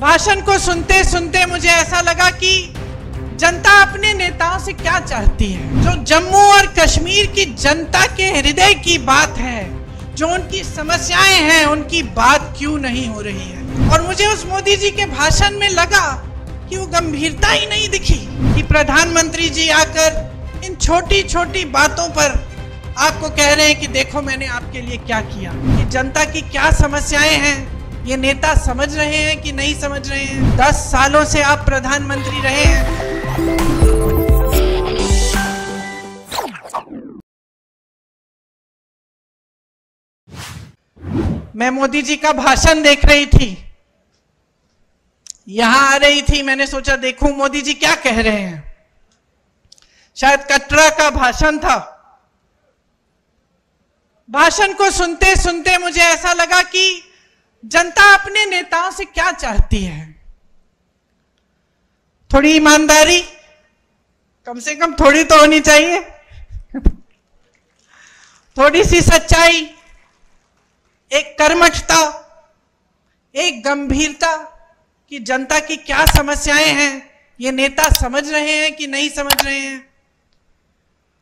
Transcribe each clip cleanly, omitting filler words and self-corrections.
भाषण को सुनते सुनते मुझे ऐसा लगा कि जनता अपने नेताओं से क्या चाहती है। जो जम्मू और कश्मीर की जनता के हृदय की बात है, जो उनकी समस्याएं हैं, उनकी बात क्यों नहीं हो रही है। और मुझे उस मोदी जी के भाषण में लगा कि वो गंभीरता ही नहीं दिखी कि प्रधानमंत्री जी आकर इन छोटी छोटी बातों पर आपको कह रहे हैं कि देखो मैंने आपके लिए क्या किया। कि जनता की क्या समस्याएं हैं ये नेता समझ रहे हैं कि नहीं समझ रहे हैं। 10 सालों से आप प्रधानमंत्री रहे हैं। मैं मोदी जी का भाषण देख रही थी, यहां आ रही थी, मैंने सोचा देखूं मोदी जी क्या कह रहे हैं। शायद कटरा का भाषण था। भाषण को सुनते सुनते मुझे ऐसा लगा कि जनता अपने नेताओं से क्या चाहती है। थोड़ी ईमानदारी, कम से कम थोड़ी तो होनी चाहिए, थोड़ी सी सच्चाई, एक कर्मठता, एक गंभीरता कि जनता की क्या समस्याएं हैं ये नेता समझ रहे हैं कि नहीं समझ रहे हैं।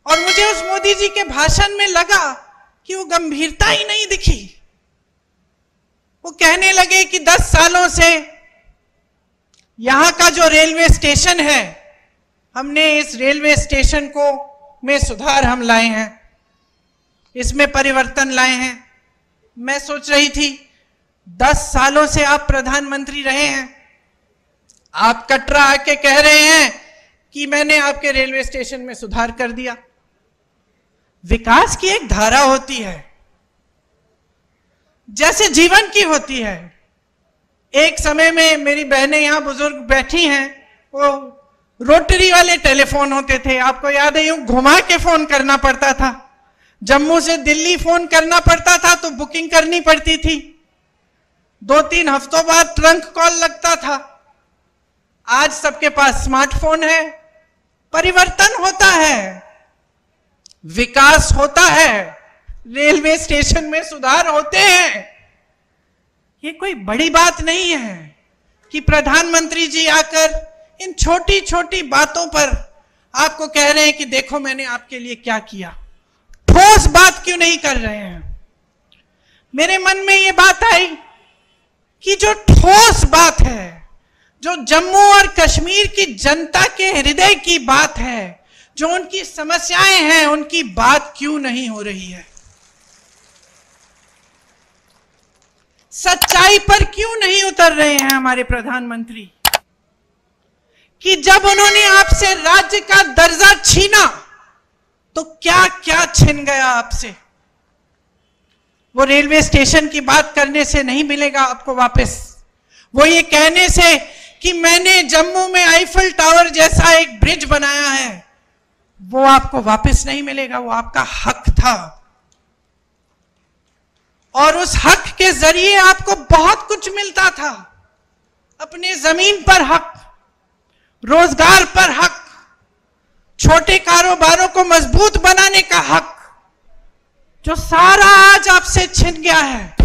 और मुझे उस मोदी जी के भाषण में लगा कि वो गंभीरता ही नहीं दिखी। वो कहने लगे कि 10 सालों से यहां का जो रेलवे स्टेशन है, हमने इस रेलवे स्टेशन को में सुधार हम लाए हैं, इसमें परिवर्तन लाए हैं। मैं सोच रही थी 10 सालों से आप प्रधानमंत्री रहे हैं, आप कटरा आके कह रहे हैं कि मैंने आपके रेलवे स्टेशन में सुधार कर दिया। विकास की एक धारा होती है, जैसे जीवन की होती है। एक समय में मेरी बहनें यहां बुजुर्ग बैठी हैं, वो रोटरी वाले टेलीफोन होते थे, आपको याद है, यूं घुमा के फोन करना पड़ता था। जम्मू से दिल्ली फोन करना पड़ता था तो बुकिंग करनी पड़ती थी, 2-3 हफ्तों बाद ट्रंक कॉल लगता था। आज सबके पास स्मार्टफोन है। परिवर्तन होता है, विकास होता है, रेलवे स्टेशन में सुधार होते हैं। ये कोई बड़ी बात नहीं है कि प्रधानमंत्री जी आकर इन छोटी छोटी बातों पर आपको कह रहे हैं कि देखो मैंने आपके लिए क्या किया। ठोस बात क्यों नहीं कर रहे हैं। मेरे मन में ये बात आई कि जो ठोस बात है, जो जम्मू और कश्मीर की जनता के हृदय की बात है, जो उनकी समस्याएं हैं, उनकी बात क्यों नहीं हो रही है। सच्चाई पर क्यों नहीं उतर रहे हैं हमारे प्रधानमंत्री कि जब उन्होंने आपसे राज्य का दर्जा छीना तो क्या क्या छिन गया आपसे। वो रेलवे स्टेशन की बात करने से नहीं मिलेगा आपको वापस। वो ये कहने से कि मैंने जम्मू में आईफल टावर जैसा एक ब्रिज बनाया है, वो आपको वापस नहीं मिलेगा। वो आपका हक था और उस हक के जरिए आपको बहुत कुछ मिलता था। अपने जमीन पर हक, रोजगार पर हक, छोटे कारोबारों को मजबूत बनाने का हक, जो सारा आज आपसे छिन गया है।